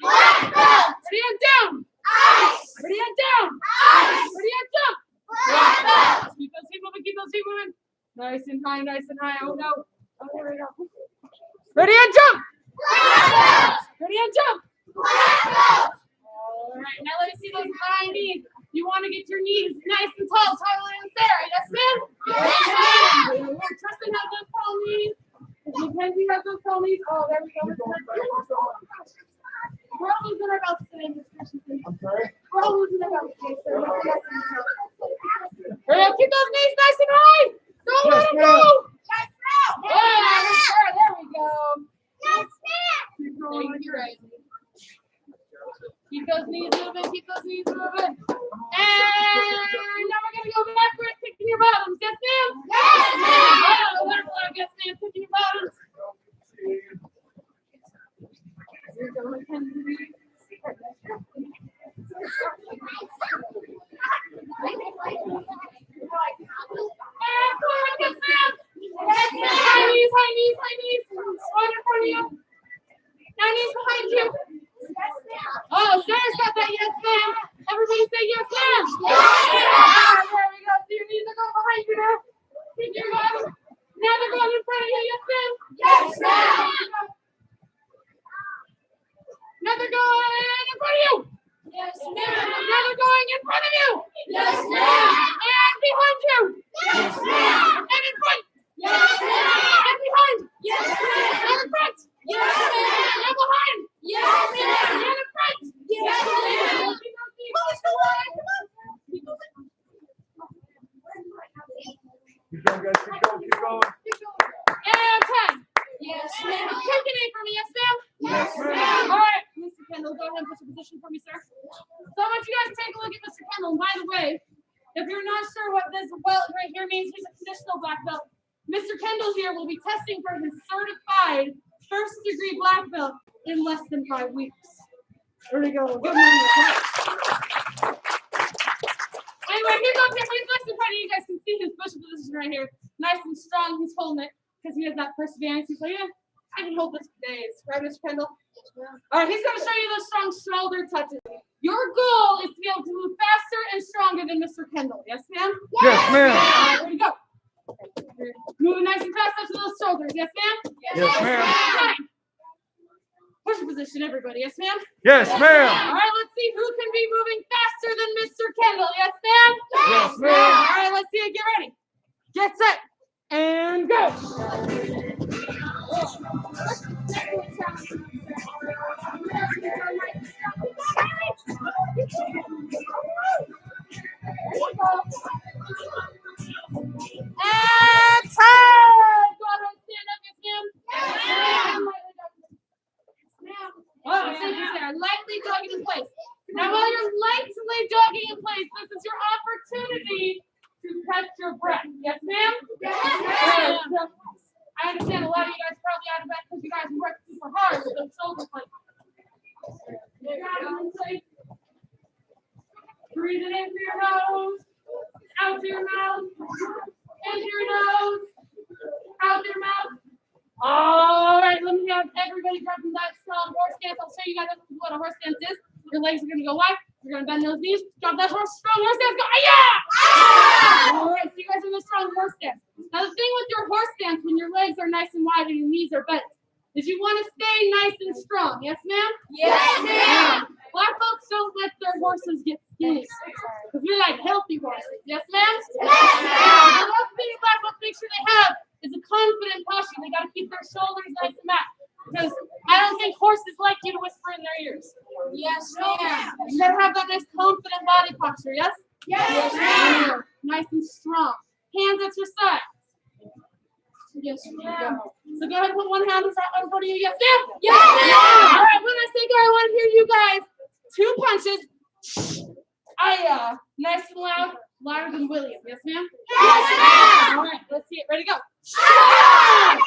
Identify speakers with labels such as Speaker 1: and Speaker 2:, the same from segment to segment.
Speaker 1: Black belt.
Speaker 2: Ready and down.
Speaker 1: Ice.
Speaker 2: Ready and down.
Speaker 1: Ice.
Speaker 2: Ready and jump.
Speaker 1: Black belt.
Speaker 2: Keep those feet moving. Keep those feet moving. Nice and high. Nice and high. Oh no. Oh, here we go. Ready and jump.
Speaker 1: Black belt.
Speaker 2: Ready and jump.
Speaker 1: Black belt.
Speaker 2: All right. Now let me see those high knees. You want to get your knees nice and tall, taller than Sarah. Yes, ma'am?
Speaker 1: Yes, ma'am.
Speaker 2: Tristan has those tall knees. Mackenzie has those tall knees. Oh, there we go. We're all losing our belts today, Miss Christensen.
Speaker 3: I'm sorry?
Speaker 2: We're all losing our belts today, sir. Hurry up, keep those knees nice and high. Don't let them go.
Speaker 1: Yes, ma'am.
Speaker 2: There we go.
Speaker 1: Yes, ma'am.
Speaker 2: Thank you, Riley. Keep those knees moving, keep those knees moving. And now we're going to go backwards, kicking your bottoms. Yes, ma'am?
Speaker 1: Yes, ma'am.
Speaker 2: Oh, wonderful. Yes, ma'am. Kicking your bottoms. Here we go, Mackenzie. And forward, yes, ma'am.
Speaker 1: Yes, ma'am.
Speaker 2: High knees, high knees, high knees. One in front of you. Now knees behind you.
Speaker 1: Yes, ma'am.
Speaker 2: Oh, Sarah's got that yes, ma'am. Everybody say yes, ma'am.
Speaker 1: Yes, ma'am.
Speaker 2: There we go. So your knees are going behind you now. Keep your bottom. Now they're going in front of you. Yes, ma'am.
Speaker 1: Yes, ma'am.
Speaker 2: Now they're going in front of you.
Speaker 1: Yes,
Speaker 2: Now
Speaker 1: ma'am.
Speaker 2: they're going in front of you.
Speaker 1: Yes, ma'am.
Speaker 2: And behind you.
Speaker 1: Yes, ma'am.
Speaker 2: And in front.
Speaker 1: Yes, ma'am.
Speaker 2: And behind.
Speaker 1: Yes,
Speaker 2: And
Speaker 1: ma'am.
Speaker 2: in front.
Speaker 1: Yes, ma'am.
Speaker 2: And behind.
Speaker 1: Yes, ma'am.
Speaker 2: And in front.
Speaker 1: Yes, ma'am.
Speaker 2: Keep those knees. Come on. Keep those knees.
Speaker 3: Keep going, guys. Keep going. Keep going.
Speaker 2: And 10.
Speaker 1: Yes, ma'am.
Speaker 2: Take your name for me, yes, ma'am?
Speaker 3: Yes, ma'am.
Speaker 2: All right, Mr. Kendall, go ahead and put your position for me, sir. So I want you guys to take a look at Mr. Kendall. By the way, if you're not sure what this belt right here means, he's a conditional black belt. Mr. Kendall here will be testing for his certified first-degree black belt in less than 5 weeks. There we go. Good morning. Anyway, he's up here. He's nice and pretty. You guys can see his push position right here. Nice and strong. He's holding it because he has that perseverance. He's like, yeah, I can hold this for days. Right, Mr. Kendall? All right, he's going to show you those strong shoulder touches. Your goal is to be able to move faster and stronger than Mr. Kendall. Yes, ma'am?
Speaker 3: Yes, ma'am.
Speaker 2: All right, there we go. Moving nice and fast up to those shoulders. Yes, ma'am?
Speaker 3: Yes, ma'am.
Speaker 2: Time. Push position, everybody. Yes, ma'am?
Speaker 3: Yes,
Speaker 2: All
Speaker 3: ma'am.
Speaker 2: right, let's see who can be moving faster than Mr. Kendall. Yes, ma'am?
Speaker 3: Yes,
Speaker 2: All
Speaker 3: ma'am.
Speaker 2: right, let's see it. Get ready. Get set. And go. And time. Go ahead and stand up, yes, ma'am? Oh, thank you, Sarah. Lightly jogging in place. Now, while you're lightly jogging in place, this is your opportunity to catch your breath. Yes, ma'am? Yes, ma'am. I understand a lot of you guys are probably out of breath because you guys work super hard with those shoulder plates. Breathe it in through your nose, out through your mouth, into your nose, out through your mouth. All right, let me have everybody grab from that strong horse stance. I'll show you guys what a horse stance is. Your legs are going to go wide. You're going to bend those knees. Drop that strong horse stance. Go, yeah! All right, so you guys are in the strong horse stance. Now, the thing with your horse stance, when your legs are nice and wide and your knees are bent, is you want to stay nice and strong. Yes, ma'am?
Speaker 1: Yes, ma'am.
Speaker 2: Black folks don't let their horses get skinny because we like healthy horses. Yes, ma'am?
Speaker 1: Yes, ma'am.
Speaker 2: The last thing black folks make sure they have is a confident posture. They got to keep their shoulders nice and back because I don't think horses like you to whisper in their ears.
Speaker 1: Yes, ma'am.
Speaker 2: You gotta have that nice confident body posture. Yes?
Speaker 1: Yes, ma'am.
Speaker 2: Nice and strong. Hands at your sides. Yes, ma'am. So go ahead and put one hand in front of you. Yes, ma'am?
Speaker 1: Yes, ma'am.
Speaker 2: All right, when I say go, I want to hear you guys. 2 punches. Nice and loud. Louder than William. Yes, ma'am?
Speaker 1: Yes, ma'am.
Speaker 2: All right, let's see it. Ready, go.
Speaker 1: Yeah.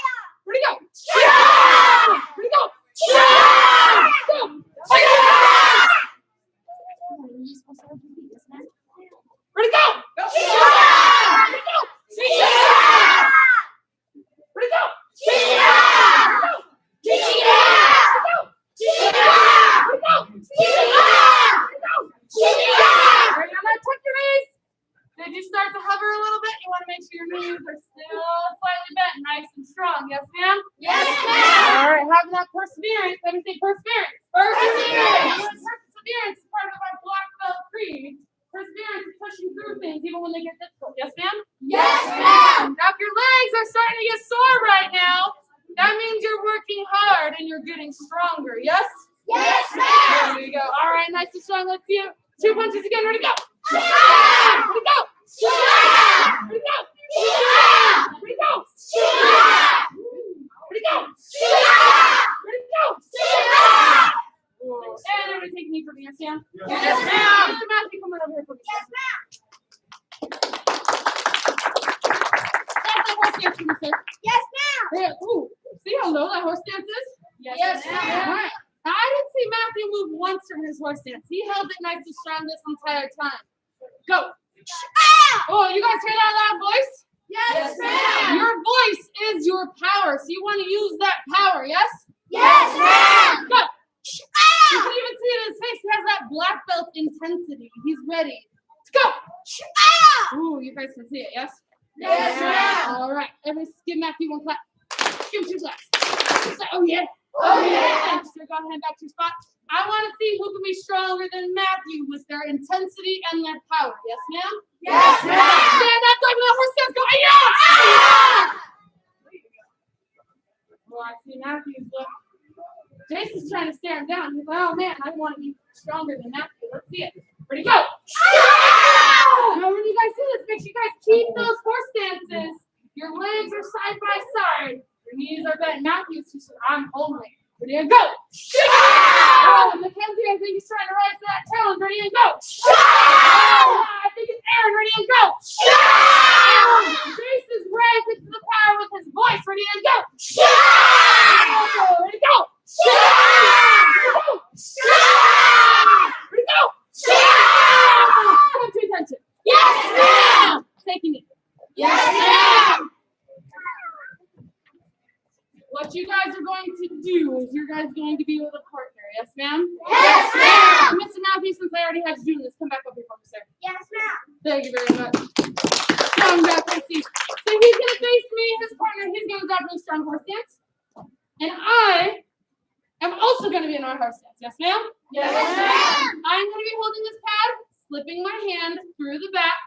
Speaker 2: Ready, go.
Speaker 1: Yeah.
Speaker 2: Ready, go.
Speaker 1: Yeah.
Speaker 2: Go.
Speaker 1: Yeah.
Speaker 2: Ready, go.
Speaker 1: Yeah.
Speaker 2: Ready, go.
Speaker 1: Yeah.
Speaker 2: Ready, go.
Speaker 1: Yeah.
Speaker 2: Ready, go.
Speaker 1: Yeah.
Speaker 2: Ready, go.
Speaker 1: Perseverance.
Speaker 2: Perseverance is part of our black belt creed. Perseverance is pushing through things even when they get difficult. Yes, ma'am?
Speaker 1: Yes, ma'am.
Speaker 2: Now, if your legs are starting to get sore right now, that means you're working hard and you're getting stronger. Yes?
Speaker 1: Yes, ma'am.
Speaker 2: There you go. All right, nice and strong. Let's see it. 2 punches again. Ready, go.
Speaker 1: Yeah.
Speaker 2: Ready, go.
Speaker 1: Yeah.
Speaker 2: Ready, go.
Speaker 1: Yeah.
Speaker 2: Ready, go.
Speaker 1: Yeah.
Speaker 2: Ready, go.
Speaker 1: Yeah.
Speaker 2: Ready, go.
Speaker 1: Yeah.
Speaker 2: And everybody take me for me, Sam.
Speaker 1: Yes, ma'am.
Speaker 2: Mr. Matthew, come on over here for me.
Speaker 1: Yes, ma'am.
Speaker 2: That's that horse dance for me, sir.
Speaker 1: Yes, ma'am.
Speaker 2: There. Ooh, see how low that horse dance is?
Speaker 1: Yes, ma'am.
Speaker 2: All right. Now, I didn't see Matthew move once from his horse dance. He held it nice and strong this entire time. Go. Oh, you guys hear that loud voice?
Speaker 1: Yes, ma'am.
Speaker 2: Your voice is your power, so you want to use that power, yes?
Speaker 1: Yes, ma'am.
Speaker 2: Go. You can even see it in his face. He has that black belt intensity. He's ready. Let's go. Ooh, you guys can see it, yes?
Speaker 1: Yes, ma'am.
Speaker 2: All right. Everybody give Matthew one clap. Give him 2 claps. Oh, yeah.
Speaker 1: Oh, yeah.
Speaker 2: Thanks. Sir, go ahead back to your spot. I want to see who can be stronger than Matthew with their intensity and their power. Yes, ma'am?
Speaker 1: Yes, ma'am.
Speaker 2: Stand up like the horse stands. Go. Yeah! Well, I see Matthew's look. Jason's trying to stare him down. He's like, oh man, I want to be stronger than Matthew. Let's see it. Ready, go! Now, when you guys do this, make sure you guys keep those horse stances. Your legs are side by side. Your knees are bent. Matthew's just, I'm homely. Ready and go! Oh, Mackenzie, I think he's trying to rise to that challenge. Ready and go! I think it's Aaron. Ready and go! Jason's rising to the power with his voice. Ready and go! Ready, go! Ready, go! Come to attention.
Speaker 1: Yes, ma'am.
Speaker 2: Taking it.
Speaker 1: Yes, ma'am.
Speaker 2: What you guys are going to do is you're guys going to be with a partner. Yes, ma'am?
Speaker 1: Yes, ma'am.
Speaker 2: Mr. Matthew, since I already had you do this, come back over here for me, sir.
Speaker 1: Yes, ma'am.
Speaker 2: Thank you very much. Strong back, I see. So he's going to face me, his partner. He's going to grab me strong horse stance. And I am also going to be in our horse stance. Yes, ma'am?
Speaker 1: Yes, ma'am.
Speaker 2: I'm going to be holding this pad, slipping my hand through the back,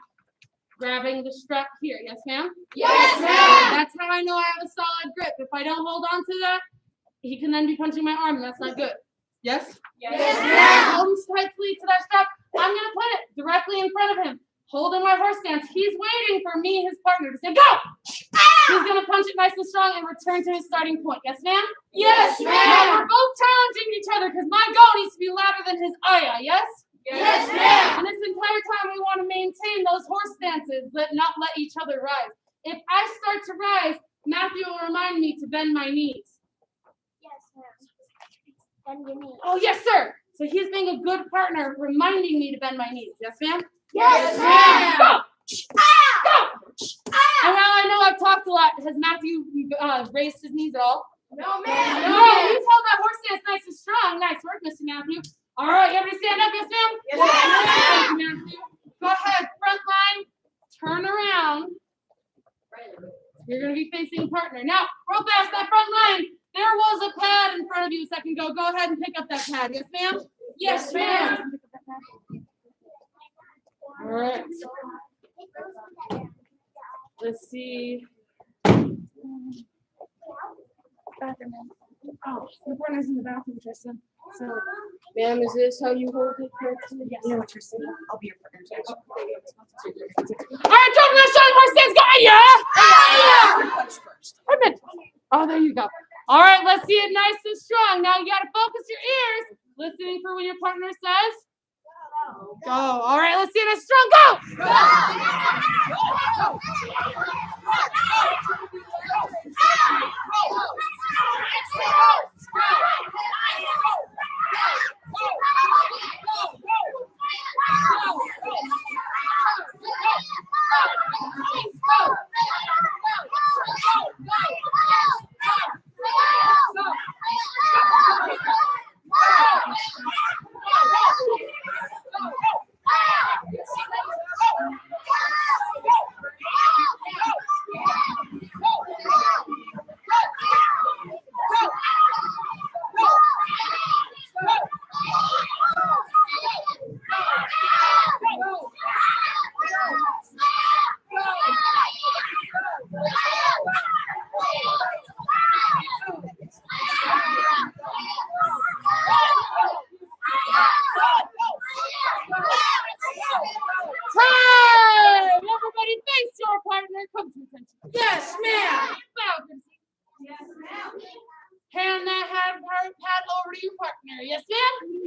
Speaker 2: grabbing the strap here. Yes, ma'am?
Speaker 1: Yes, ma'am.
Speaker 2: That's how I know I have a solid grip. If I don't hold on to that, he can then be punching my arm, and that's not good. Yes?
Speaker 1: Yes, ma'am.
Speaker 2: Hold him tightly to that strap. I'm going to put it directly in front of him, holding my horse stance. He's waiting for me, his partner, to say, go! He's going to punch it nice and strong and return to his starting point. Yes, ma'am?
Speaker 1: Yes,
Speaker 2: Now,
Speaker 1: ma'am.
Speaker 2: we're both challenging each other because my go needs to be louder than his aya, yes?
Speaker 1: Yes, ma'am.
Speaker 2: And this entire time, we want to maintain those horse stances, but not let each other rise. If I start to rise, Matthew will remind me to bend my knees.
Speaker 1: Yes, ma'am. Bend your knees.
Speaker 2: Oh, yes, sir. So he's being a good partner, reminding me to bend my knees. Yes, ma'am?
Speaker 1: Yes,
Speaker 2: Go!
Speaker 1: ma'am.
Speaker 2: Go! And while I know I've talked a lot, has Matthew raised his knees at all?
Speaker 1: No,
Speaker 2: No,
Speaker 1: ma'am.
Speaker 2: he's held that horse stance nice and strong. Nice work, Mr. Matthew. All right, everybody stand up, yes, ma'am?
Speaker 1: Yes, ma'am.
Speaker 2: Thank you, Matthew. Go ahead, front line, turn around. You're going to be facing a partner. Now, real fast, that front line, there was a pad in front of you a second ago. Go ahead and pick up that pad. Yes, ma'am?
Speaker 1: Yes, ma'am.
Speaker 2: All right. Let's see. Bathroom. Oh, the partner's in the bathroom, Tristan. So, ma'am, is this how you hold it correctly? Yes. No, Tristan. I'll be your partner. All right, drop that shot. Horse stance. Go. Yeah. Oh, there you go. All right, let's see it nice and strong. Now you got to focus your ears, listening for what your partner says. Go. All right, let's see it nice and strong.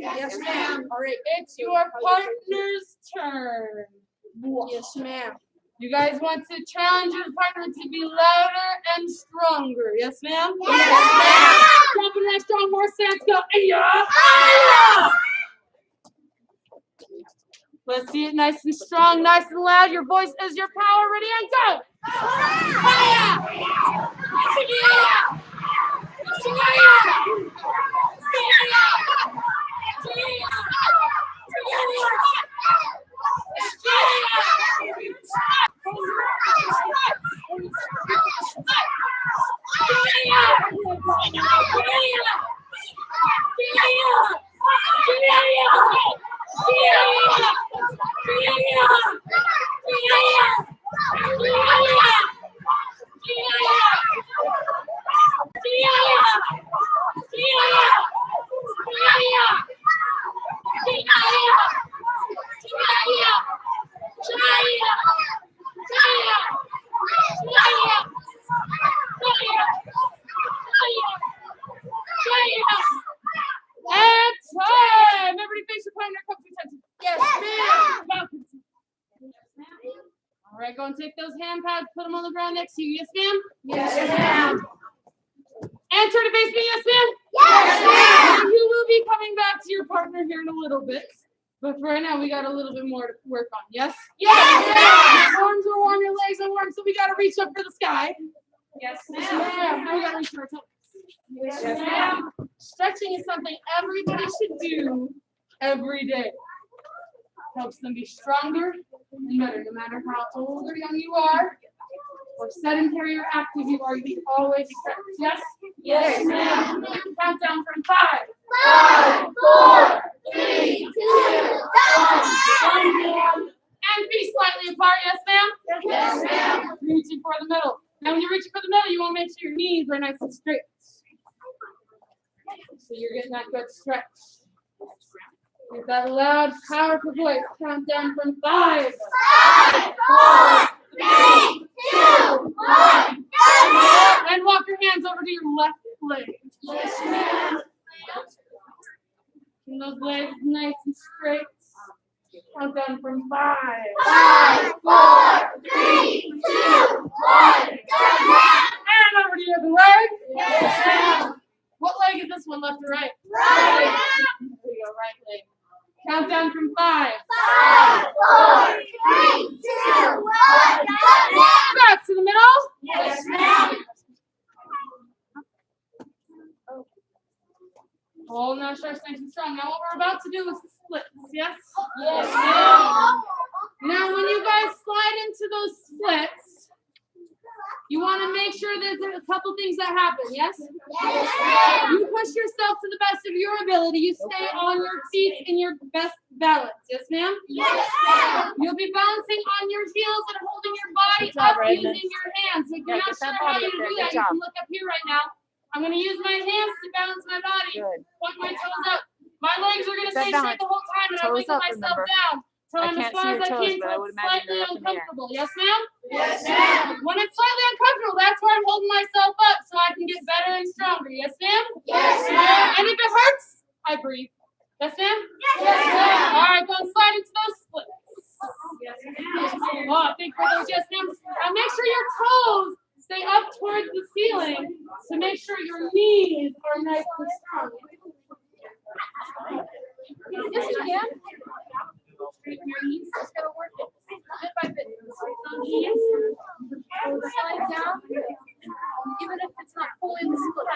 Speaker 2: Yes, ma'am. All right, it's your partner's turn.
Speaker 1: Yes, ma'am.
Speaker 2: You guys want to challenge your partner to be louder and stronger. Yes, ma'am?
Speaker 1: Yes, ma'am.
Speaker 2: Jumping that strong, more sense, go. Yeah. Let's see it nice and strong, nice and loud. Your voice is your power. Ready and go. And time! Everybody face your partner, come to attention.
Speaker 1: Yes, ma'am.
Speaker 2: All right, go and take those hand pads, put them on the ground next to you. Yes, ma'am?
Speaker 1: Yes, ma'am.
Speaker 2: And turn to face me. Yes, ma'am?
Speaker 1: Yes, ma'am.
Speaker 2: You will be coming back to your partner here in a little bit. But for right now, we got a little bit more to work on. Yes?
Speaker 1: Yes, ma'am.
Speaker 2: Your arms are warm, your legs are warm, so we got to reach up for the sky.
Speaker 1: Yes,
Speaker 2: Now we got to reach for our toes.
Speaker 1: Yes, ma'am.
Speaker 2: Stretching is something everybody should do every day. Helps them be stronger and better, no matter how old or young you are, or sedentary or active you are, you should always stretch. Yes?
Speaker 1: Yes, ma'am.
Speaker 2: Count down from 5.
Speaker 1: 5, 4, 3, 2, 1.
Speaker 2: And be slightly apart, yes, ma'am?
Speaker 1: Yes, ma'am.
Speaker 2: Reaching for the middle. Now, when you're reaching for the middle, you want to make sure your knees are nice and straight. So you're getting that good stretch. With that loud, powerful voice, count down from 5.
Speaker 1: 5, 4, 3, 2, 1.
Speaker 2: And walk your hands over to your left leg.
Speaker 1: Yes, ma'am.
Speaker 2: And those legs nice and straight. Count down from 5.
Speaker 1: 5, 4, 3, 2, 1.
Speaker 2: And over to your other leg.
Speaker 1: Yes, ma'am.
Speaker 2: What leg is this one, left or right?
Speaker 1: Right.
Speaker 2: There you go, right leg. Count down from 5.
Speaker 1: 5, 4, 3, 2, 1.
Speaker 2: Back to the middle.
Speaker 1: Yes, ma'am.
Speaker 2: Hold now, stretch nice and strong. Now what we're about to do is splits, yes?
Speaker 1: Yes, ma'am.
Speaker 2: Now when you guys slide into those splits, you want to make sure that there's a couple things that happen, yes?
Speaker 1: Yes, ma'am.
Speaker 2: You push yourself to the best of your ability. You stay on your feet in your best balance, yes, ma'am?
Speaker 1: Yes, ma'am.
Speaker 2: You'll be balancing on your heels and holding your body up using your hands. If you're not sure how you do that, you can look up here right now. I'm going to use my hands to balance my body.
Speaker 4: Good.
Speaker 2: Point my toes up. My legs are going to
Speaker 4: That
Speaker 2: stay
Speaker 4: balance.
Speaker 2: straight the whole time, and I
Speaker 4: Toes
Speaker 2: wiggle
Speaker 4: up,
Speaker 2: myself
Speaker 4: remember.
Speaker 2: down till
Speaker 4: I
Speaker 2: I'm as
Speaker 4: can't
Speaker 2: far
Speaker 4: see
Speaker 2: as
Speaker 4: your
Speaker 2: I
Speaker 4: toes,
Speaker 2: can
Speaker 4: but I
Speaker 2: till
Speaker 4: would
Speaker 2: it's
Speaker 4: imagine
Speaker 2: slightly
Speaker 4: they're up in the air.
Speaker 2: uncomfortable. Yes, ma'am?
Speaker 1: Yes, ma'am.
Speaker 2: When it's slightly uncomfortable, that's where I'm holding myself up so I can get better and stronger. Yes, ma'am?
Speaker 1: Yes, ma'am.
Speaker 2: And if it hurts, I breathe. Yes, ma'am?
Speaker 1: Yes, ma'am.
Speaker 2: All right, go and slide into those splits.
Speaker 1: Yes, ma'am.
Speaker 2: Oh, I think for those yes, ma'am. Now make sure your toes stay up towards the ceiling to make sure your knees are nice and strong. Yes, you can. Straighten your knees. Just gotta work it bit by bit. Knees. Slide down. Even if it's not fully in the split.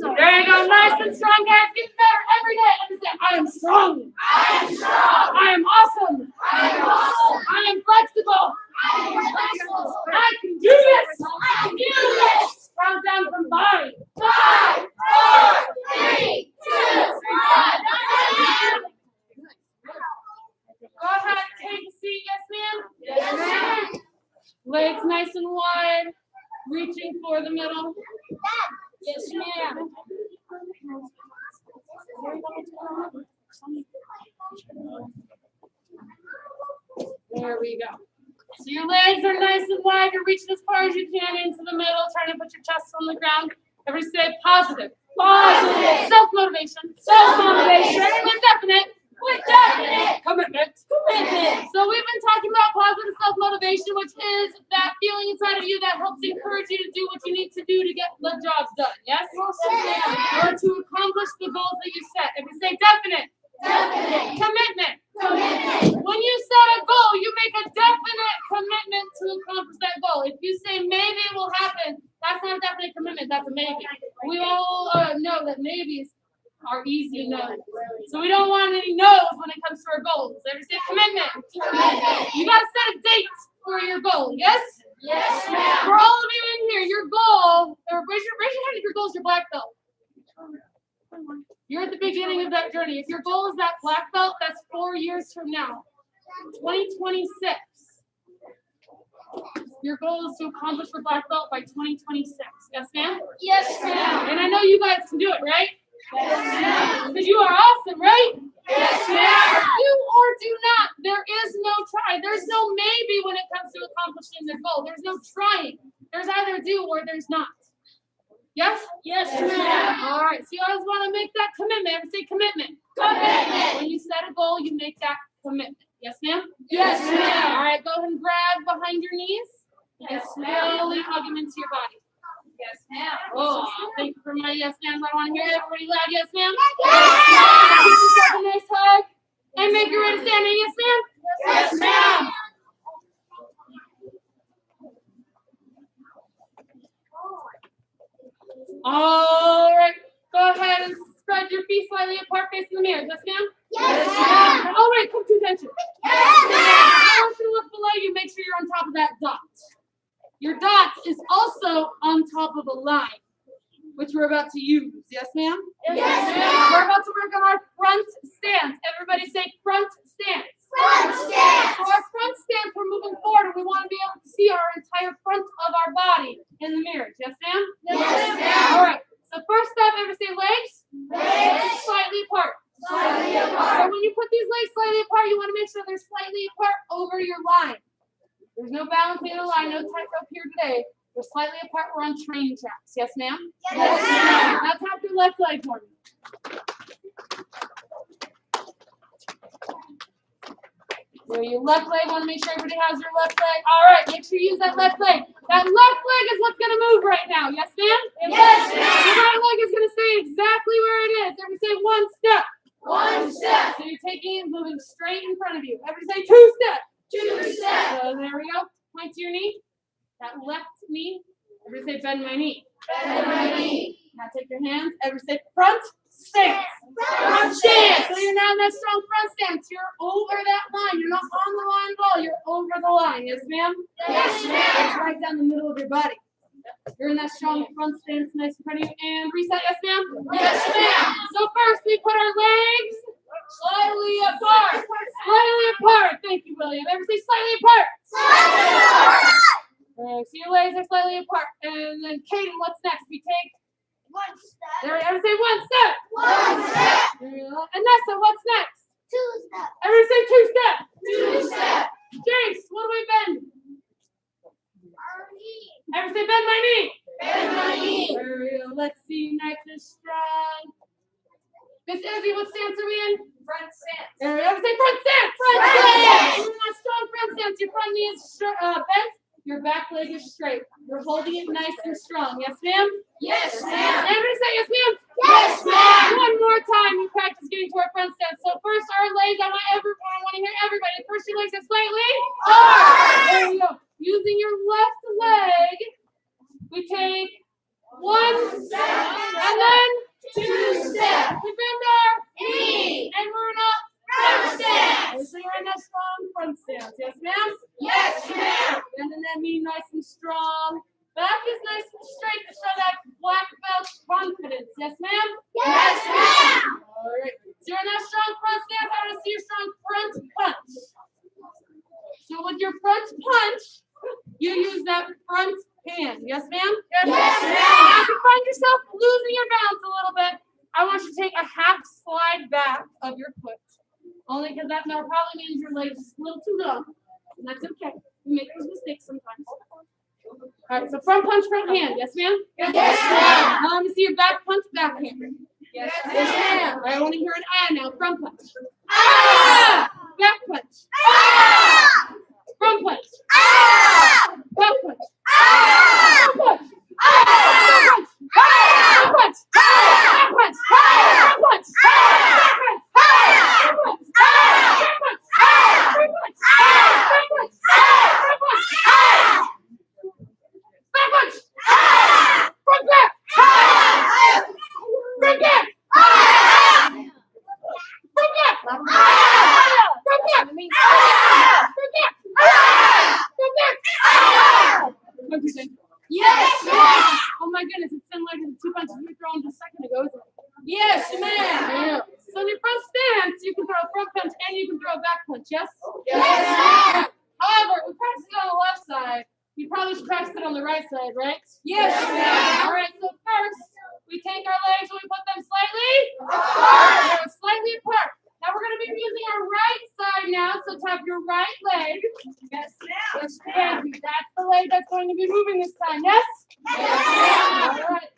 Speaker 2: So there you go. Nice and strong, guys. Get better every day. Understand? I am strong.
Speaker 1: I am strong.
Speaker 2: I am awesome.
Speaker 1: I am awesome.
Speaker 2: I am flexible.
Speaker 1: I am flexible.
Speaker 2: I can do this.
Speaker 1: I can do this.
Speaker 2: Count down from 5.
Speaker 1: 5, 4, 3, 2, 1.
Speaker 2: Go ahead, take a seat. Yes, ma'am?
Speaker 1: Yes, ma'am.
Speaker 2: Legs nice and wide. Reaching for the middle.
Speaker 1: Yes, ma'am.
Speaker 2: There we go. So your legs are nice and wide. You're reaching as far as you can into the middle. Trying to put your chest on the ground. Everybody say positive. Positive. Self-motivation.
Speaker 1: Self-motivation.
Speaker 2: With definite.
Speaker 1: With definite.
Speaker 2: Commitment.
Speaker 1: Commitment.
Speaker 2: So we've been talking about positive self-motivation, which is that feeling inside of you that helps encourage you to do what you need to do to get the jobs done. Yes? Or to accomplish the goals that you set. If you say definite.
Speaker 1: Definite.
Speaker 2: Commitment.
Speaker 1: Commitment.
Speaker 2: When you set a goal, you make a definite commitment to accomplish that goal. If you say maybe it will happen, that's not a definite commitment, that's a maybe. We all know that maybes are easy no's. So we don't want any no's when it comes to our goals. Every say commitment.
Speaker 1: Commitment.
Speaker 2: You got to set a date for your goal, yes?
Speaker 1: Yes, ma'am.
Speaker 2: For all of you in here, your goal, or raise your hand if your goal is your black belt. You're at the beginning of that journey. If your goal is that black belt, that's 4 years from now. 2026. Your goal is to accomplish your black belt by 2026. Yes, ma'am?
Speaker 1: Yes, ma'am.
Speaker 2: And I know you guys can do it, right?
Speaker 1: Yes, ma'am.
Speaker 2: Because you are awesome, right?
Speaker 1: Yes, ma'am.
Speaker 2: Do or do not. There is no try. There's no maybe when it comes to accomplishing the goal. There's no trying. There's either do or there's not. Yes?
Speaker 1: Yes, ma'am.
Speaker 2: All right. So you always want to make that commitment. Everybody say commitment.
Speaker 1: Commitment.
Speaker 2: When you set a goal, you make that commitment. Yes, ma'am?
Speaker 1: Yes, ma'am.
Speaker 2: All right. Go ahead and grab behind your knees and
Speaker 1: Yes, ma'am.
Speaker 2: slowly hug them into your body.
Speaker 1: Yes, ma'am.
Speaker 2: Oh, thank you for my yes, ma'am. I want to hear everybody loud. Yes, ma'am.
Speaker 1: Yes, ma'am.
Speaker 2: Give yourself a nice hug and make your way to standing. Yes, ma'am.
Speaker 1: Yes, ma'am.
Speaker 2: All right. Go ahead and spread your feet slightly apart facing the mirror. Yes, ma'am.
Speaker 1: Yes, ma'am.
Speaker 2: All right. Come to attention.
Speaker 1: Yes, ma'am.
Speaker 2: I want you to look below you. Make sure you're on top of that dot. Your dot is also on top of a line, which we're about to use. Yes, ma'am?
Speaker 1: Yes, ma'am.
Speaker 2: We're about to work on our front stance. Everybody say front stance.
Speaker 1: Front stance.
Speaker 2: So our front stance, we're moving forward, and we want to be able to see our entire front of our body in the mirror. Yes, ma'am?
Speaker 1: Yes, ma'am.
Speaker 2: All right. So first step, everybody say legs.
Speaker 1: Legs.
Speaker 2: Slightly apart.
Speaker 1: Slightly
Speaker 2: So
Speaker 1: apart.
Speaker 2: when you put these legs slightly apart, you want to make sure they're slightly apart over your line. There's no balancing in the line, no tightrope here today. We're slightly apart, we're on train tracks. Yes, ma'am?
Speaker 1: Yes, ma'am.
Speaker 2: Now tap your left leg for me. So your left leg, want to make sure everybody has your left leg. All right, make sure you use that left leg. That left leg is what's going to move right now. Yes, ma'am?
Speaker 1: Yes,
Speaker 2: The
Speaker 1: ma'am.
Speaker 2: right leg is going to stay exactly where it is. Everybody say one step.
Speaker 1: One step.
Speaker 2: So you're taking it, moving straight in front of you. Everybody say two steps.
Speaker 1: Two steps.
Speaker 2: So there we go. Point to your knee. That left knee. Everybody say bend my knee.
Speaker 1: Bend my knee.
Speaker 2: Now take your hands. Everybody say front stance.
Speaker 1: Front stance.
Speaker 2: So you're now in that strong front stance. You're over that line. You're not on the line at all. You're over the line. Yes, ma'am?
Speaker 1: Yes,
Speaker 2: It's
Speaker 1: ma'am.
Speaker 2: right down the middle of your body. You're in that strong front stance, nice in front of you. And reset. Yes, ma'am?
Speaker 1: Yes, ma'am.
Speaker 2: So first we put our legs
Speaker 1: Slightly apart.
Speaker 2: slightly apart. Thank you, William. Everybody say slightly apart.
Speaker 1: Slightly apart.
Speaker 2: So your legs are slightly apart. And then Kaden, what's next? We take
Speaker 1: One step.
Speaker 2: there. Everybody say one step.
Speaker 1: One step.
Speaker 2: There you go. And Nessa, what's next?
Speaker 1: Two steps.
Speaker 2: Everybody say two steps.
Speaker 1: Two steps.
Speaker 2: Jace, what do we bend?
Speaker 1: Our knee.
Speaker 2: Everybody say bend my knee.
Speaker 1: Bend my knee.
Speaker 2: There we go. Let's see. Nice and strong. Miss Izzy, what stance are we in?
Speaker 1: Front stance.
Speaker 2: There we go. Everybody say front stance.
Speaker 1: Front stance.
Speaker 2: You're in that strong front stance. Your front knee is bent. Your back leg is straight. You're holding it nice and strong. Yes, ma'am?
Speaker 1: Yes, ma'am.
Speaker 2: Everybody say yes, ma'am.
Speaker 1: Yes, ma'am.
Speaker 2: One more time. We practice getting to our front stance. So first, our legs. I want to hear everybody. First, your legs are slightly
Speaker 1: Apart.
Speaker 2: There you go. Using your left leg, we take one step and then
Speaker 1: Two steps.
Speaker 2: we bend our
Speaker 1: Knee.
Speaker 2: and we're in a
Speaker 1: Front stance.
Speaker 2: So you're in a strong front stance. Yes, ma'am?
Speaker 1: Yes, ma'am.
Speaker 2: Bending that knee nice and strong. Back is nice and straight to show that black belt confidence. Yes, ma'am?
Speaker 1: Yes, ma'am.
Speaker 2: All right. So you're in that strong front stance. I want to see your strong front punch. So with your front punch, you use that front hand. Yes, ma'am?
Speaker 1: Yes, ma'am.
Speaker 2: Now, if you find yourself losing your balance a little bit, I want you to take a half slide back of your foot. Only because that now probably means your legs is a little too long. And that's okay. We make those mistakes sometimes. All right, so front punch, front hand. Yes, ma'am?
Speaker 1: Yes, ma'am.
Speaker 2: Now let me see your back punch, back hand.
Speaker 1: Yes, ma'am.
Speaker 2: I want to hear an ah now. Front punch.
Speaker 1: Ah!
Speaker 2: Back punch.
Speaker 1: Ah!
Speaker 2: Front punch.
Speaker 1: Ah!
Speaker 2: Back punch.
Speaker 1: Ah!
Speaker 2: Front punch.
Speaker 1: Ah!
Speaker 2: Front punch. Back punch. Front punch. Back punch. Front punch. Back punch. Front punch. Back punch. Front punch. Back punch. Front back. Front back. Front back. Front back. Front back. What do you think?
Speaker 1: Yes, ma'am.
Speaker 2: Oh my goodness, it's similar to the 2 punches you were throwing just a second ago, isn't it?
Speaker 1: Yes, ma'am.
Speaker 2: Yeah. So in your front stance, you can throw a front punch and you can throw a back punch, yes?
Speaker 1: Yes, ma'am.
Speaker 2: However, we practiced it on the left side. You probably should practice it on the right side, right?
Speaker 1: Yes, ma'am.
Speaker 2: All right, so first, we take our legs and we put them slightly apart. Slightly apart. Now we're going to be using our right side now, so tap your right leg.
Speaker 1: Yes, ma'am.
Speaker 2: Yes, thank you. That's the leg that's going to be moving this time, yes?
Speaker 1: Yes, ma'am.
Speaker 2: All right.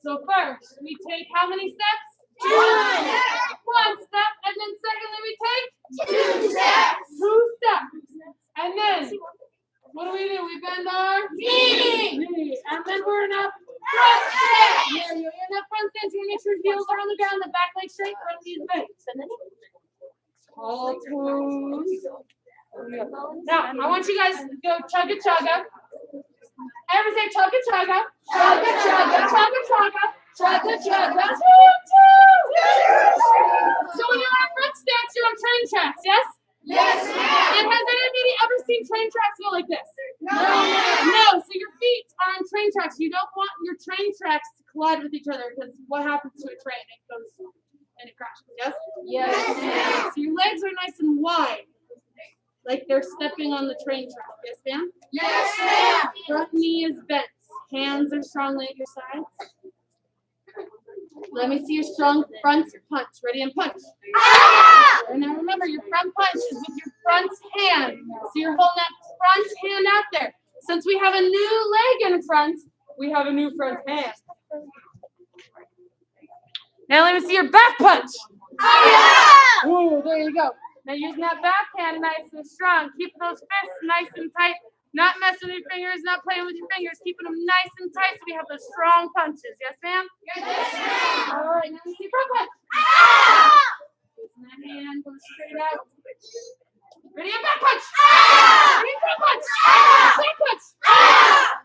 Speaker 2: So first, we take how many steps?
Speaker 1: 2.
Speaker 2: 1 step, and then secondly, we take
Speaker 1: 2 steps.
Speaker 2: 2 steps. And then, what do? We bend our knee. And then we're in a front stance. Yeah, you're in that front stance. You make sure your heels are on the ground, the back leg straight, front knees bent. And then tall toes. Now, I want you guys to go chugga chugga. Everybody say chugga chugga.
Speaker 1: Chugga chugga.
Speaker 2: Chugga chugga.
Speaker 1: Chugga chugga.
Speaker 2: So when you're on front stance, you're on train tracks, yes?
Speaker 1: Yes,
Speaker 2: And
Speaker 1: ma'am.
Speaker 2: has anybody ever seen train tracks go like this?
Speaker 1: No, ma'am.
Speaker 2: No, so your feet are on train tracks. You don't want your train tracks to collide with each other because what happens to a train? It goes and it crashes, yes?
Speaker 1: Yes, ma'am.
Speaker 2: So your legs are nice and wide, like they're stepping on the train track, yes, ma'am?
Speaker 1: Yes, ma'am.
Speaker 2: Front knee is bent. Hands are strongly at your sides. Let me see your strong front punch. Ready and punch.
Speaker 1: Ah!
Speaker 2: And now remember, your front punch is with your front hand. So you're holding that front hand out there. Since we have a new leg in front, we have a new front hand. Now let me see your back punch.
Speaker 1: Ah!
Speaker 2: Ooh, there you go. Now using that back hand nice and strong. Keep those fists nice and tight. Not messing with your fingers, not playing with your fingers. Keeping them nice and tight so we have those strong punches. Yes, ma'am?
Speaker 1: Yes, ma'am.
Speaker 2: All right, now let me see front punch.
Speaker 1: Ah!
Speaker 2: Using that hand, go straight out. Ready and back punch.
Speaker 1: Ah!
Speaker 2: Ready and front punch.
Speaker 1: Ah!
Speaker 2: Back punch.
Speaker 1: Ah!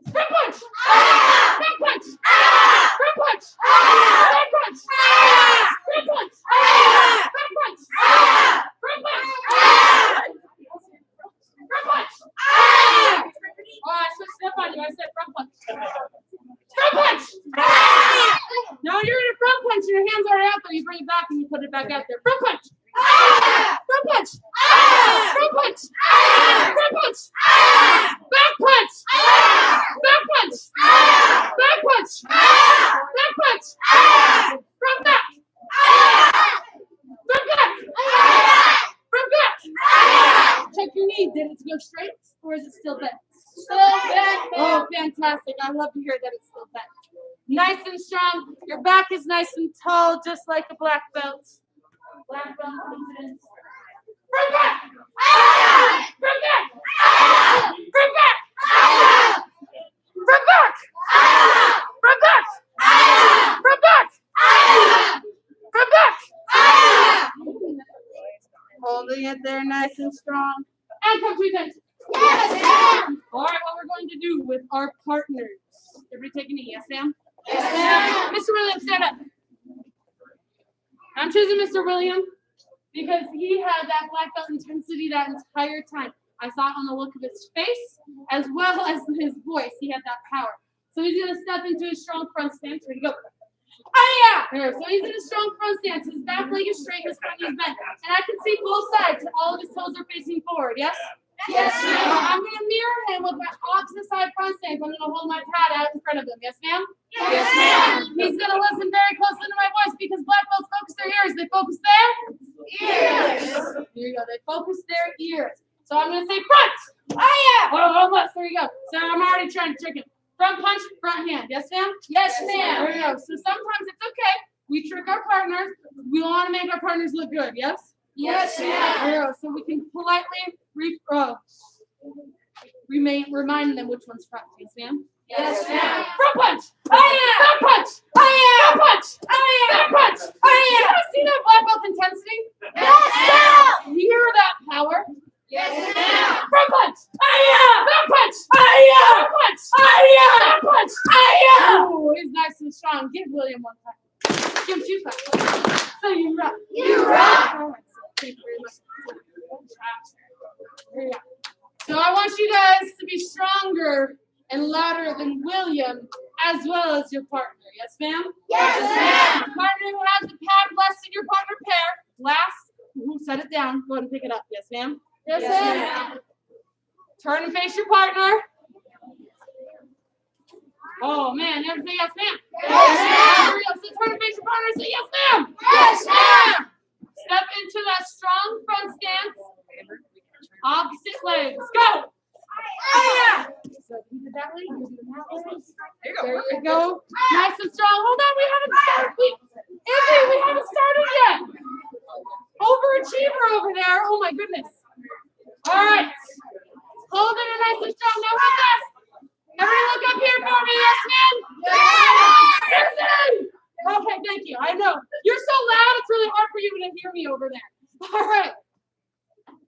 Speaker 2: Front punch.
Speaker 1: Ah!
Speaker 2: Back punch.
Speaker 1: Ah!
Speaker 2: Front punch.
Speaker 1: Ah!
Speaker 2: Back punch.
Speaker 1: Ah!
Speaker 2: Front punch.
Speaker 1: Ah!
Speaker 2: Back punch.
Speaker 1: Ah!
Speaker 2: Front punch.
Speaker 1: Ah!
Speaker 2: Front punch.
Speaker 1: Ah!
Speaker 2: Oh, I switched up on you. I said front punch. Front punch.
Speaker 1: Ah!
Speaker 2: Now you're in a front punch and your hands are out there. You bring it back and you put it back out there. Front punch.
Speaker 1: Ah!
Speaker 2: Front punch.
Speaker 1: Ah!
Speaker 2: Front punch.
Speaker 1: Ah!
Speaker 2: Front punch.
Speaker 1: Ah!
Speaker 2: Back punch.
Speaker 1: Ah!
Speaker 2: Back punch.
Speaker 1: Ah!
Speaker 2: Back punch.
Speaker 1: Ah!
Speaker 2: Back punch.
Speaker 1: Ah!
Speaker 2: Front back.
Speaker 1: Ah!
Speaker 2: Front back.
Speaker 1: Ah!
Speaker 2: Front back.
Speaker 1: Ah!
Speaker 2: Check your knee. Did it go straight or is it still bent?
Speaker 1: Still bent,
Speaker 2: Oh,
Speaker 1: ma'am.
Speaker 2: fantastic. I love to hear that it's still bent. Nice and strong. Your back is nice and tall, just like a black belt. Black belt confidence. Front back.
Speaker 1: Ah!
Speaker 2: Front back.
Speaker 1: Ah!
Speaker 2: Front back.
Speaker 1: Ah!
Speaker 2: Front back.
Speaker 1: Ah!
Speaker 2: Front back.
Speaker 1: Ah!
Speaker 2: Front back.
Speaker 1: Ah!
Speaker 2: Front back.
Speaker 1: Ah!
Speaker 2: Holding it there nice and strong. And come to attention.
Speaker 1: Yes, ma'am.
Speaker 2: All right, what we're going to do with our partners. Everybody take a knee, yes, ma'am?
Speaker 1: Yes, ma'am.
Speaker 2: Mr. Williams, stand up. I'm choosing Mr. Williams because he had that black belt intensity that entire time. I saw it on the look of his face as well as his voice. He had that power. So he's going to step into his strong front stance. Ready to go. There. So he's in a strong front stance. His back leg is straight, his front knee is bent. And I can see both sides. All of his toes are facing forward. Yes?
Speaker 1: Yes, ma'am.
Speaker 2: I'm going to mirror him with my opposite side front stance. I'm going to hold my pad out in front of him. Yes, ma'am?
Speaker 1: Yes, ma'am.
Speaker 2: He's going to listen very closely to my voice because black belts focus their ears. They focus their
Speaker 1: Ears.
Speaker 2: Here you go. They focus their ears. So I'm going to say front. Oh, almost. There you go. So I'm already trying to trick him. Front punch, front hand. Yes, ma'am?
Speaker 1: Yes,
Speaker 2: There
Speaker 1: ma'am.
Speaker 2: you go. So sometimes it's okay. We trick our partners. We want to make our partners look good. Yes?
Speaker 1: Yes,
Speaker 2: There
Speaker 1: ma'am.
Speaker 2: you go. So we can politely remind them which one's front. Yes, ma'am?
Speaker 1: Yes, ma'am.
Speaker 2: Front punch! Front punch! Front punch! Front punch! You guys see that black belt intensity?
Speaker 1: Yes, ma'am.
Speaker 2: You hear that power?
Speaker 1: Yes, ma'am.
Speaker 2: Front punch! Front punch! Front punch! Front punch! Ooh, he's nice and strong. Give William one clap. Give him two claps. So you rock.
Speaker 1: You rock.
Speaker 2: All right, so thank you very much. There you go. So I want you guys to be stronger and louder than William, as well as your partner. Yes, ma'am?
Speaker 1: Yes, ma'am.
Speaker 2: Partner who has the pad less than your partner pair. Last, who set it down. Go ahead and pick it up. Yes, ma'am?
Speaker 1: Yes, ma'am.
Speaker 2: Turn and face your partner. Oh, man. Never say yes, ma'am.
Speaker 1: Yes, ma'am.
Speaker 2: So turn and face your partner and say yes, ma'am.
Speaker 1: Yes, ma'am.
Speaker 2: Step into that strong front stance. Opposite legs. Go. So you did that way. You did that way. There you go. Nice and strong. Hold on. We haven't started. We haven't started yet. Overachiever over there. Oh, my goodness. All right. Hold it nice and strong. Now hold this. Everybody look up here for me. Yes, ma'am? Yes, ma'am. Okay, thank you. I know. You're so loud, it's really hard for you to hear me over there. All right.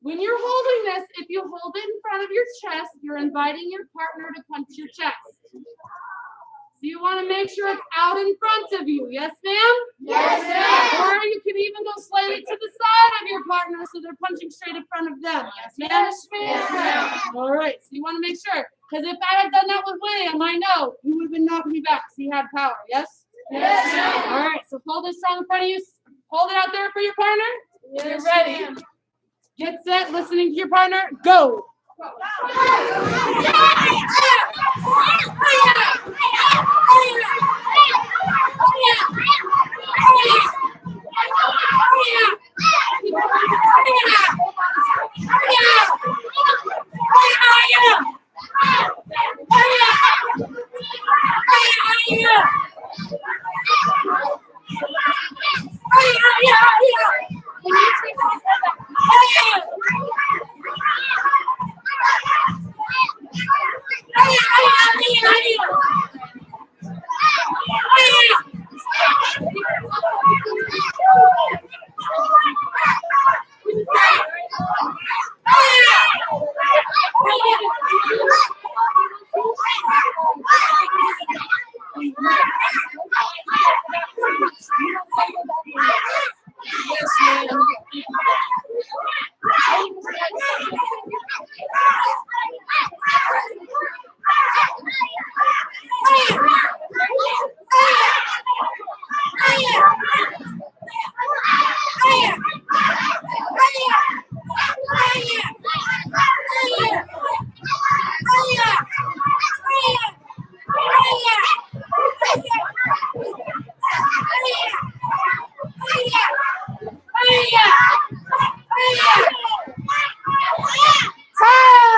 Speaker 2: When you're holding this, if you hold it in front of your chest, you're inviting your partner to punch your chest. So you want to make sure it's out in front of you. Yes, ma'am?
Speaker 1: Yes, ma'am.
Speaker 2: Or you can even go slightly to the side of your partner so they're punching straight in front of them. Yes, ma'am?
Speaker 1: Yes, ma'am.
Speaker 2: All right, so you want to make sure. Because if I had done that with William, I know he would have been knocking me back because he had power. Yes?
Speaker 1: Yes, ma'am.
Speaker 2: All right, so hold it strong in front of you. Hold it out there for your partner.
Speaker 1: Yes,
Speaker 2: You're ready.
Speaker 1: ma'am.
Speaker 2: Get set, listening to your partner. Go.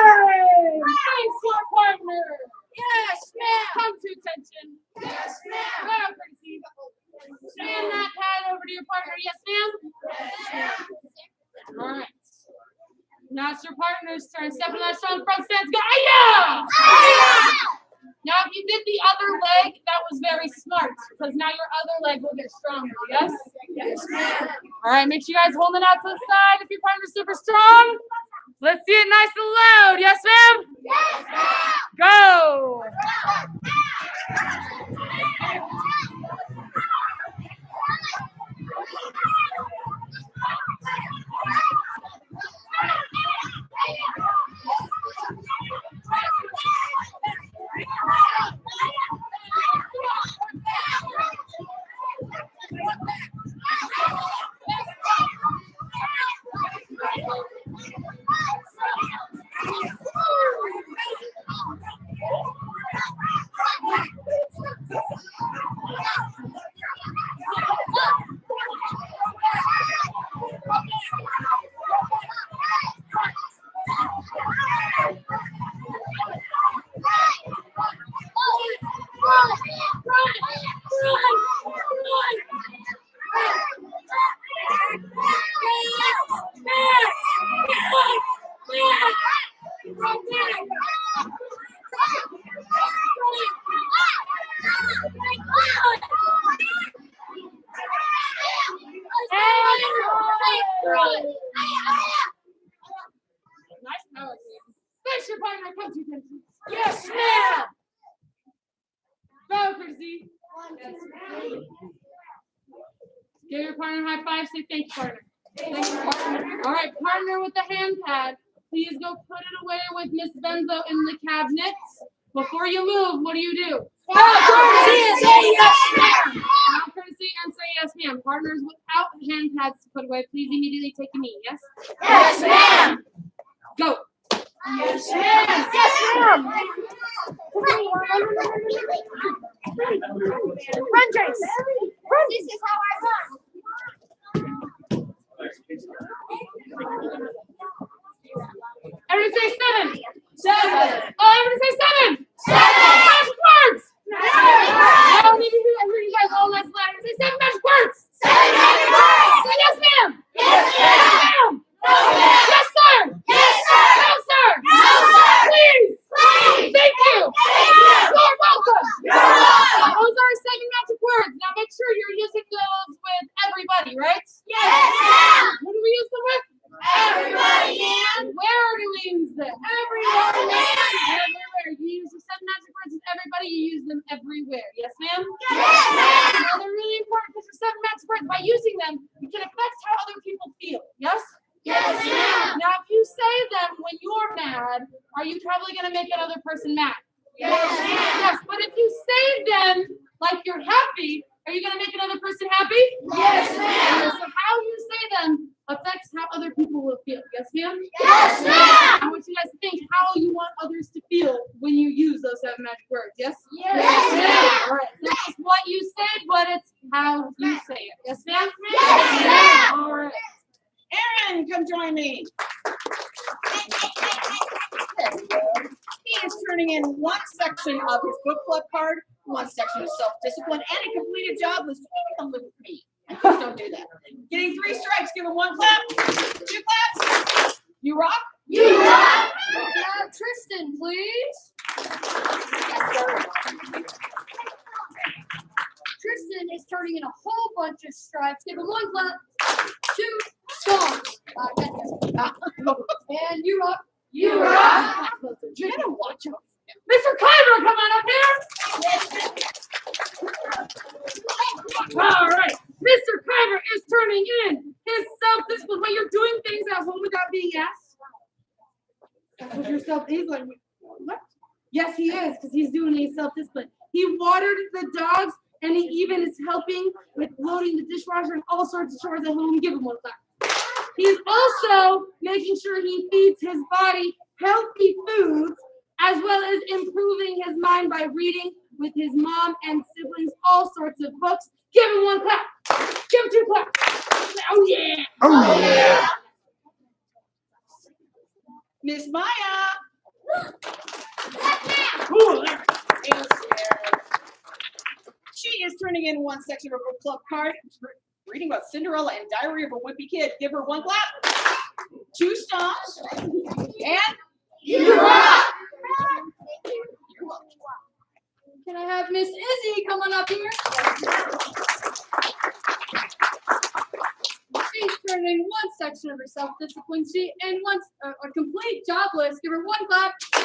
Speaker 2: Thanks, your partner.
Speaker 1: Yes, ma'am.
Speaker 2: Come to attention.
Speaker 1: Yes, ma'am.
Speaker 2: Oh, pretty. Stand that pad over to your partner. Yes, ma'am? All right. Now it's your partner's turn. Step in that strong front stance. Go. Hi-ya! Now, if you did the other leg, that was very smart because now your other leg will get stronger. Yes?
Speaker 1: Yes, ma'am.
Speaker 2: All right. Make sure you guys hold it out to the side if your partner's super strong. Let's see it nice and loud. Yes, ma'am?
Speaker 1: Yes, ma'am.
Speaker 2: Go. Nice power. Face your partner, come to attention. Yes, ma'am. Go, Chrissy. Give your partner a high five. Say thank you, partner. Thank you, partner. All right, partner with the hand pad. Please go put it away with Miss Benzo in the cabinets. Before you move, what do you do?
Speaker 1: Courtesy and say yes, ma'am.
Speaker 2: Now courtesy and say yes, ma'am. Partners without hand pads to put away, please immediately take a knee. Yes?
Speaker 1: Yes, ma'am.
Speaker 2: Go.
Speaker 1: Yes, ma'am. Yes, ma'am. Run, Jace. Run. This is how I run.
Speaker 2: Everybody say 7.
Speaker 1: 7.
Speaker 2: Oh, everybody say 7.
Speaker 1: 7.
Speaker 2: Magic words. I
Speaker 1: Magic
Speaker 2: don't need to hear you guys all nice loud. Say 7 magic words.
Speaker 1: 7 magic words.
Speaker 2: Say yes, ma'am.
Speaker 1: Yes, ma'am.
Speaker 2: No,
Speaker 1: ma'am.
Speaker 2: yes, sir.
Speaker 1: Yes, sir.
Speaker 2: No, sir.
Speaker 1: No, sir.
Speaker 2: Please.
Speaker 1: Please.
Speaker 2: Thank you.
Speaker 1: Thank you.
Speaker 2: You're welcome.
Speaker 1: You're welcome.
Speaker 2: Those are 7 magic words. Now make sure you're using those with everybody, right?
Speaker 1: Yes, ma'am.
Speaker 2: Who do we use them with?
Speaker 1: Everybody, ma'am.
Speaker 2: Where do we use them?
Speaker 1: Everywhere, ma'am.
Speaker 2: Everywhere. You use the 7 magic words with everybody. You use them everywhere. Yes, ma'am?
Speaker 1: Yes, ma'am.
Speaker 2: Now, they're really important because your 7 magic words, by using them, you can affect how other people feel. Yes?
Speaker 1: Yes, ma'am.
Speaker 2: Now, if you say them when you're mad, are you probably going to make another person mad?
Speaker 1: Yes, ma'am.
Speaker 2: Yes, but if you say them like you're happy, are you going to make another person happy?
Speaker 1: Yes, ma'am.
Speaker 2: So how you say them affects how other people will feel. Yes, ma'am?
Speaker 1: Yes, ma'am.
Speaker 2: I want you guys to think how you want others to feel when you use those 7 magic words. Yes?
Speaker 1: Yes, ma'am.
Speaker 2: All right. It's not just what you say, but it's how you say it. Yes, ma'am?
Speaker 1: Yes, ma'am.
Speaker 2: All right.
Speaker 4: Aaron, come join me. He is turning in one section of his book club card, one section of self-discipline, and a completed job list. Come live with me. And please don't do that. Getting 3 strikes. Give him 1 clap, 2 claps. You rock.
Speaker 1: You rock.
Speaker 2: Tristan, please.
Speaker 1: Yes, sir.
Speaker 5: Tristan is turning in a whole bunch of stripes. Give him 1 clap, 2 stomps. And you up.
Speaker 1: You rock.
Speaker 4: You gotta watch out.
Speaker 2: Mr. Kyber, come on up here. All right. Mr. Kyber is turning in his self-discipline. When you're doing things at home without being asked. That's what your he's like, what? Yes, he is, because he's doing his self-discipline. He watered the dogs, and he even is helping with loading the dishwasher and all sorts of chores at home. Give him 1 clap. He's also making sure he feeds his body healthy foods, as well as improving his mind by reading with his mom and siblings all sorts of books. Give him 1 clap. Give him 2 claps. Oh, yeah.
Speaker 3: Oh, yeah.
Speaker 4: Miss Maya.
Speaker 2: Ooh, there.
Speaker 4: She is turning in one section of her book club card, reading about Cinderella and Diary of a Wimpy Kid. Give her 1 clap, 2 stomps, and
Speaker 1: You rock.
Speaker 4: you're welcome.
Speaker 5: Can I have Miss Izzy come on up here? She's turning 1 section of her self-discipline sheet and a complete job list. Give her 1 clap, 2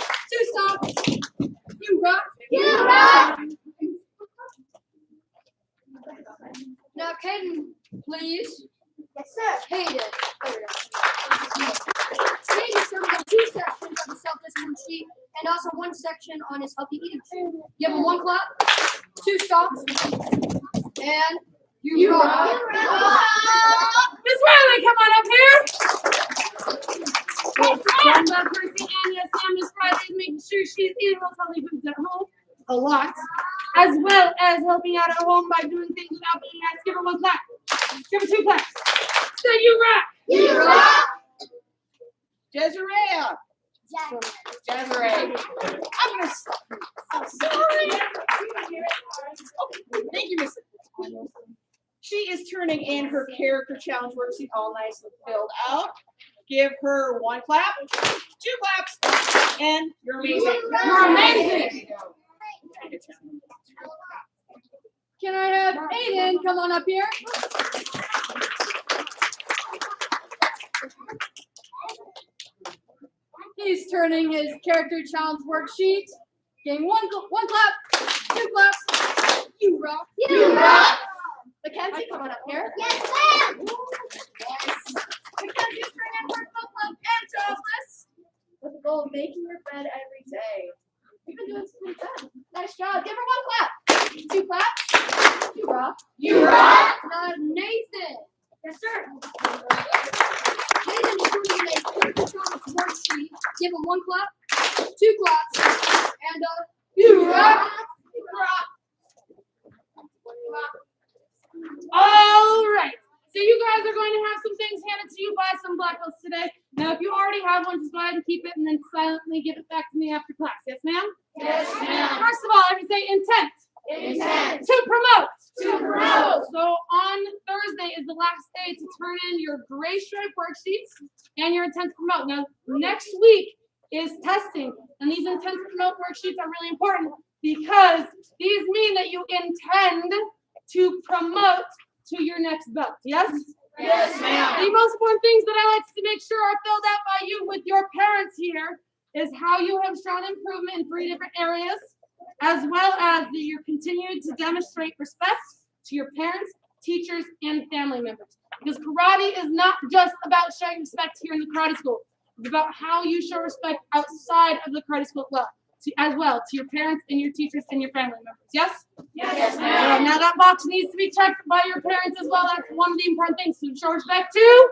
Speaker 5: stomps. You rock.
Speaker 1: You rock.
Speaker 5: Now, Caden, please.
Speaker 1: Yes, sir.
Speaker 5: Caden. Caden is serving 2 sections of the self-discipline sheet and also 1 section on his healthy eating sheet. Give him 1 clap, 2 stops, and you rock.
Speaker 2: Miss Riley, come on up here. Love Percy, and yes, and Miss Riley is making sure she's eating those healthy foods at home a lot, as well as helping out at home by doing things without being asked. Give her 1 clap. Give her 2 claps. Say you rock.
Speaker 1: You rock.
Speaker 4: Jezrea. Jezrea. I'm gonna stop. I'm sorry. Oh, thank you, Miss. She is turning in her character challenge worksheet all nice and filled out. Give her 1 clap, 2 claps, and you're amazing.
Speaker 2: You're amazing.
Speaker 5: Can I have Aiden come on up here? is turning his character challenge worksheet. Getting one clap, 2 claps. You rock.
Speaker 1: You rock.
Speaker 5: Mackenzie, come on up here.
Speaker 1: Yes, ma'am.
Speaker 5: Yes. Mackenzie's turning in her book club and jobs with the goal of making your bed every day. You've been doing some pretty good. Nice job. Give her 1 clap. 2 claps. You rock.
Speaker 1: You rock.
Speaker 5: Nathan.
Speaker 1: Yes, sir.
Speaker 5: Nathan is doing a character challenge worksheet. Give him 1 clap, 2 claps, and you rock. You rock.
Speaker 2: All right. So you guys are going to have some things handed to you by some black belts today. Now, if you already have one, just go ahead and keep it and then silently give it back to me after class. Yes, ma'am?
Speaker 1: Yes, ma'am.
Speaker 2: First of all, everybody say intent.
Speaker 1: Intent.
Speaker 2: To promote.
Speaker 1: To promote.
Speaker 2: So on Thursday is the last day to turn in your gray stripe worksheets and your intent to promote. Now, next week is testing, and these intent to promote worksheets are really important because these mean that you intend to promote to your next belt. Yes?
Speaker 1: Yes, ma'am.
Speaker 2: The most important things that I like to make sure are filled out by you with your parents here is how you have shown improvement in 3 different areas, as well as that you're continuing to demonstrate respect to your parents, teachers, and family members. Because karate is not just about showing respect here in the karate school. It's about how you show respect outside of the karate school club, as well, to your parents and your teachers and your family members. Yes?
Speaker 1: Yes,
Speaker 2: All
Speaker 1: ma'am.
Speaker 2: right, now that box needs to be checked by your parents as well. That's one of the important things. To show respect to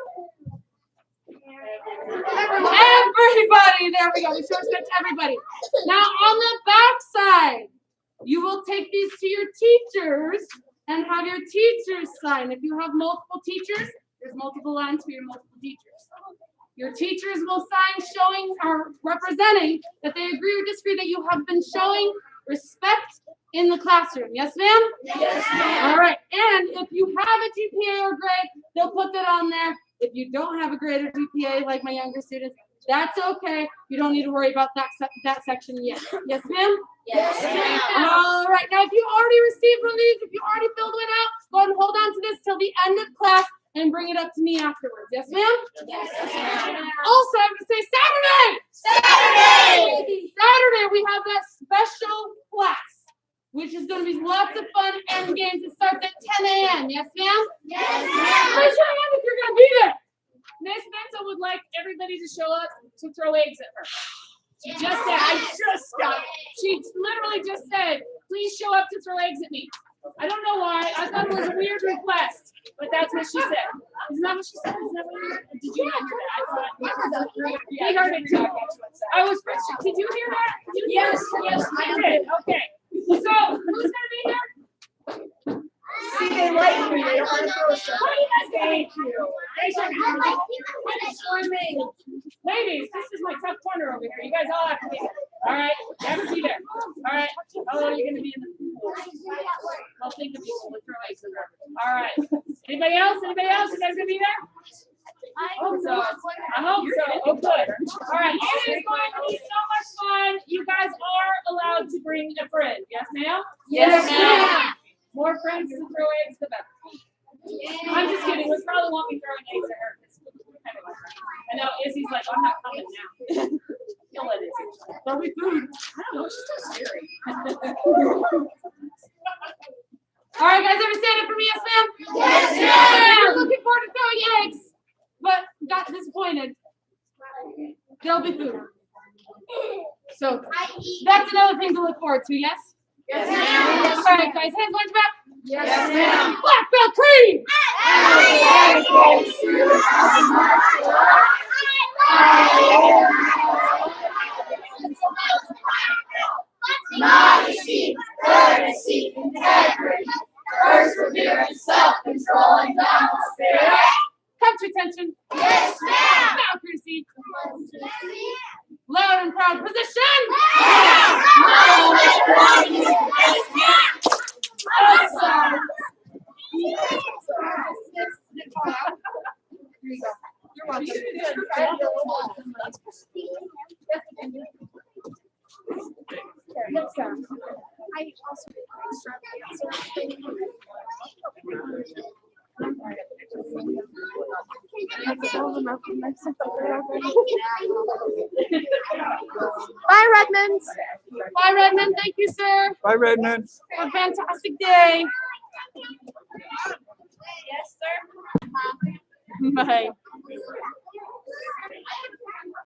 Speaker 2: everybody. There we go. We show respect to everybody. Now on the back side, you will take these to your teachers and have your teachers sign. If you have multiple teachers, there's multiple lines for your multiple teachers. Your teachers will sign showing or representing that they agree or disagree that you have been showing respect in the classroom. Yes, ma'am?
Speaker 1: Yes, ma'am.
Speaker 2: All right. And if you have a GPA or grade, they'll put that on there. If you don't have a grade or GPA like my younger students, that's okay. You don't need to worry about that section yet. Yes, ma'am?
Speaker 1: Yes, ma'am.
Speaker 2: All right. Now, if you already received one of these, if you already filled one out, go ahead and hold on to this till the end of class and bring it up to me afterwards. Yes, ma'am?
Speaker 1: Yes, ma'am.
Speaker 2: Also, I'm going to say Saturday. Saturday, we have that special class, which is going to be lots of fun and games. It starts at 10 a.m. Yes, ma'am?
Speaker 1: Yes,
Speaker 2: Raise
Speaker 1: ma'am.
Speaker 2: your hand if you're going to be there.
Speaker 6: Miss Bento would like everybody to show up to throw eggs at her. She just said, she literally just said, please show up to throw eggs at me. I don't know why. I thought it was a weird request, but that's what she said. Isn't that what she said? Isn't that what you heard? Did you not hear that? I thought we heard it too. I was, did you hear that? Yes, I did. Okay. So who's gonna be here?
Speaker 4: See, they like me. They don't want to throw stuff.
Speaker 6: Thank you. Ladies, this is my tough corner over here. You guys all have to be there. All right, have to be there. All right. Oh, you're gonna be in the pool. I'll think of people with throw eggs in there. All right. Anybody else? Anybody else? You guys gonna be there? I hope so. I hope so. Oh, good. All right. It is going to be so much fun. You guys are allowed to bring a friend. Yes, ma'am?
Speaker 1: Yes, ma'am.
Speaker 6: More friends to throw eggs, the better. I'm just kidding. We probably won't be throwing eggs at her. I know Izzy's like, I'm not coming now. You'll let Izzy.
Speaker 2: There'll be food.
Speaker 6: I don't know. She's so scary.
Speaker 2: All right, guys, ever stand up for me? Yes, ma'am?
Speaker 1: Yes, ma'am.
Speaker 2: I'm looking forward to throwing eggs, but got disappointed. There'll be food. So that's another thing to look forward to, yes?
Speaker 1: Yes, ma'am.
Speaker 2: All right, guys, hands behind your back.
Speaker 1: Yes, ma'am.
Speaker 2: Black belt cream.
Speaker 1: Modesty, courtesy, integrity, perseverance, self-control, and balance.
Speaker 2: Come to attention.
Speaker 1: Yes, ma'am.
Speaker 2: Bow courtesy. Loud and proud position.
Speaker 1: Awesome.
Speaker 4: You're welcome.
Speaker 1: I also extravaganza.
Speaker 5: Bye, Redmond.
Speaker 6: Bye, Redmond. Thank you, sir.
Speaker 3: Bye, Redmond.
Speaker 6: Have a fantastic day.
Speaker 5: Yes, sir.
Speaker 6: Bye.